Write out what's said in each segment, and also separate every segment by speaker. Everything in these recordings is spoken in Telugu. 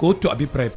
Speaker 1: కోర్టు అభిప్రాయం.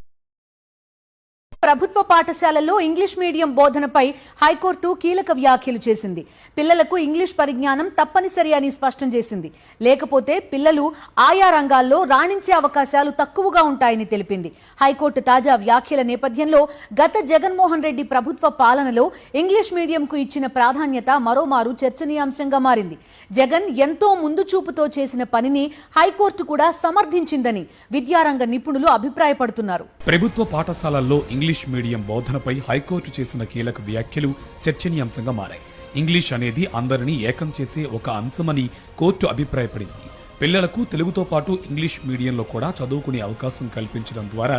Speaker 2: ప్రభుత్వ పాఠశాలల్లో ఇంగ్లీష్ మీడియం బోధనపై హైకోర్టు కీలక వ్యాఖ్యలు చేసింది. పిల్లలకు ఇంగ్లీష్ పరిజ్ఞానం తప్పనిసరి అని స్పష్టం చేసింది. లేకపోతే పిల్లలు ఆయా రంగాల్లో రాణించే అవకాశాలు తక్కువగా ఉంటాయని తెలిపింది. హైకోర్టు తాజా వ్యాఖ్యల నేపథ్యంలో గత జగన్మోహన్ రెడ్డి ప్రభుత్వ పాలనలో ఇంగ్లీష్ మీడియంకు ఇచ్చిన ప్రాధాన్యత మరోమారు చర్చనీయాంశంగా మారింది. జగన్ ఎంతో ముందు చూపుతో చేసిన పనిని హైకోర్టు కూడా సమర్థించిందని విద్యారంగ నిపుణులు అభిప్రాయపడుతున్నారు.
Speaker 1: ప్రభుత్వ పాఠశాలల్లో ఇంగ్లీష్ మీడియం బోధనపై హైకోర్టు చేసిన కీలక వ్యాఖ్యలు చర్చనీయాంశంగా మారాయి. ఇంగ్లీష్ అనేది అందరినీ ఏకం చేసే ఒక అంశమని కోర్టు అభిప్రాయపడింది. పిల్లలకు తెలుగుతో పాటు ఇంగ్లీష్ మీడియంలో కూడా చదువుకునే అవకాశం కల్పించడం ద్వారా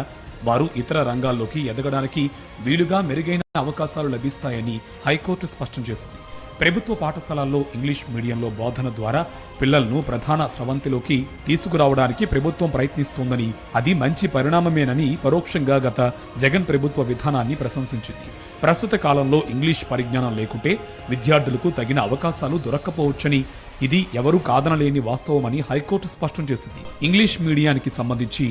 Speaker 1: వారు ఇతర రంగాల్లోకి ఎదగడానికి వీలుగా మెరుగైన అవకాశాలు లభిస్తాయని హైకోర్టు స్పష్టం చేసింది. ప్రభుత్వ పాఠశాలల్లో ఇంగ్లీష్ మీడియంలో బోధన ద్వారా పిల్లలను ప్రధాన స్రవంతిలోకి తీసుకురావడానికి ప్రభుత్వం ప్రయత్నిస్తోందని, అది మంచి పరిణామమేనని పరోక్షంగా గత జగన్ ప్రభుత్వ విధానాన్ని ప్రశంసించింది. ప్రస్తుత కాలంలో ఇంగ్లీష్ పరిజ్ఞానం లేకుంటే విద్యార్థులకు తగిన అవకాశాలు దొరక్కపోవచ్చని, ఇది ఎవరూ కాదనలేని వాస్తవమని హైకోర్టు స్పష్టం చేసింది. ఇంగ్లీష్ మీడియానికి సంబంధించి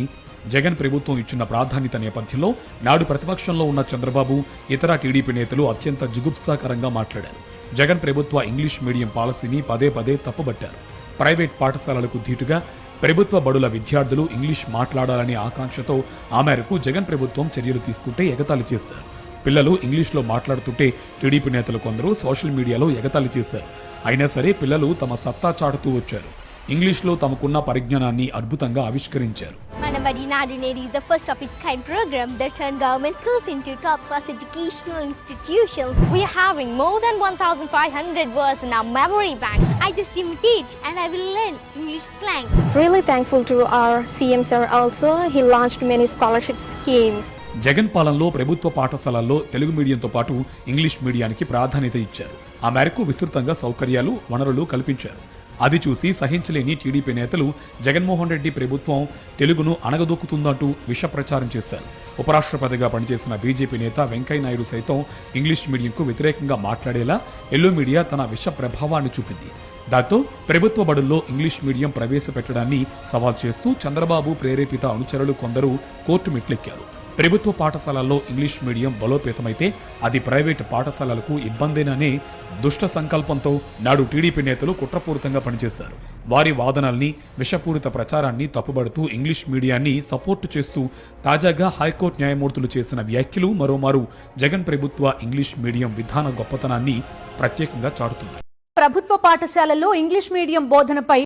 Speaker 1: జగన్ ప్రభుత్వం ఇచ్చిన ప్రాధాన్యత నేపథ్యంలో నాడు ప్రతిపక్షంలో ఉన్న చంద్రబాబు, ఇతర టీడీపీ నేతలు అత్యంత జుగుప్సాకరంగా మాట్లాడారు. జగన్ ప్రభుత్వ ఇంగ్లీష్ మీడియం పాలసీని పదే పదే తప్పుబట్టారు. ప్రైవేట్ పాఠశాలలకు ధీటుగా ప్రభుత్వ బడుల విద్యార్థులు ఇంగ్లీష్ మాట్లాడాలనే ఆకాంక్షతో ఆ మేరకు జగన్ ప్రభుత్వం చర్యలు తీసుకుంటే ఎగతాళి చేశారు. పిల్లలు ఇంగ్లీష్లో మాట్లాడుతుంటే టీడీపీ నేతలు కొందరు సోషల్ మీడియాలో ఎగతాళి చేశారు. అయినా సరే పిల్లలు తమ సత్తా చాటుతూ వచ్చారు. ఇంగ్లీష్లో తమకున్న పరిజ్ఞానాన్ని అద్భుతంగా ఆవిష్కరించారు.
Speaker 3: Manavadi Naduneri is the first of its kind program that turns government schools into top-class educational institutions.
Speaker 4: We are having more than 1,500 words in our memory bank.
Speaker 3: I just imitate and I will learn English slang.
Speaker 4: Really thankful to our CM sir also. He launched many scholarship schemes.
Speaker 1: Jagan పాలనలో ప్రభుత్వ పాఠశాలల్లో తెలుగు మీడియంతో పాటు ఇంగ్లీష్ మీడియానికి ప్రాధాన్యత ఇచ్చారు. ఆ మేరకు విస్తృతంగా సౌకర్యాలు, వనరులు కల్పించారు. అది చూసి సహించలేని టీడీపీ నేతలు జగన్మోహన్ రెడ్డి ప్రభుత్వం తెలుగును అణగదొక్కుతుందంటూ విష ప్రచారం చేశారు. ఉపరాష్ట్రపతిగా పనిచేసిన బీజేపీ నేత వెంకయ్యనాయుడు సైతం ఇంగ్లీష్ మీడియంకు వ్యతిరేకంగా మాట్లాడేలా ఎల్లో మీడియా తన విష ప్రభావాన్ని చూపింది. దాంతో ప్రభుత్వ బడుల్లో ఇంగ్లీష్ మీడియం ప్రవేశపెట్టడాన్ని సవాల్ చేస్తూ చంద్రబాబు ప్రేరేపిత అనుచరులు కొందరు కోర్టు మెట్లెక్కారు. ప్రభుత్వ పాఠశాలల్లో ఇంగ్లీష్ మీడియం బలోపేతమైతే అది ప్రైవేటు పాఠశాలలకు ఇబ్బందేననే దుష్ట సంకల్పంతో నాడు టీడీపీ నేతలు కుట్రపూరితంగా పనిచేశారు. వారి వాదనల్ని, విషపూరిత ప్రచారాన్ని తప్పుబడుతూ ఇంగ్లీష్ మీడియాన్ని సపోర్టు చేస్తూ తాజాగా హైకోర్టు న్యాయమూర్తులు చేసిన వ్యాఖ్యలు మరోమారు జగన్ ప్రభుత్వ ఇంగ్లీష్ మీడియం విధాన గొప్పతనాన్ని ప్రత్యేకంగా చాటుతున్నాయి.
Speaker 2: ప్రభుత్వ పాఠశాలల్లో ఇంగ్లీష్ మీడియం బోధనపై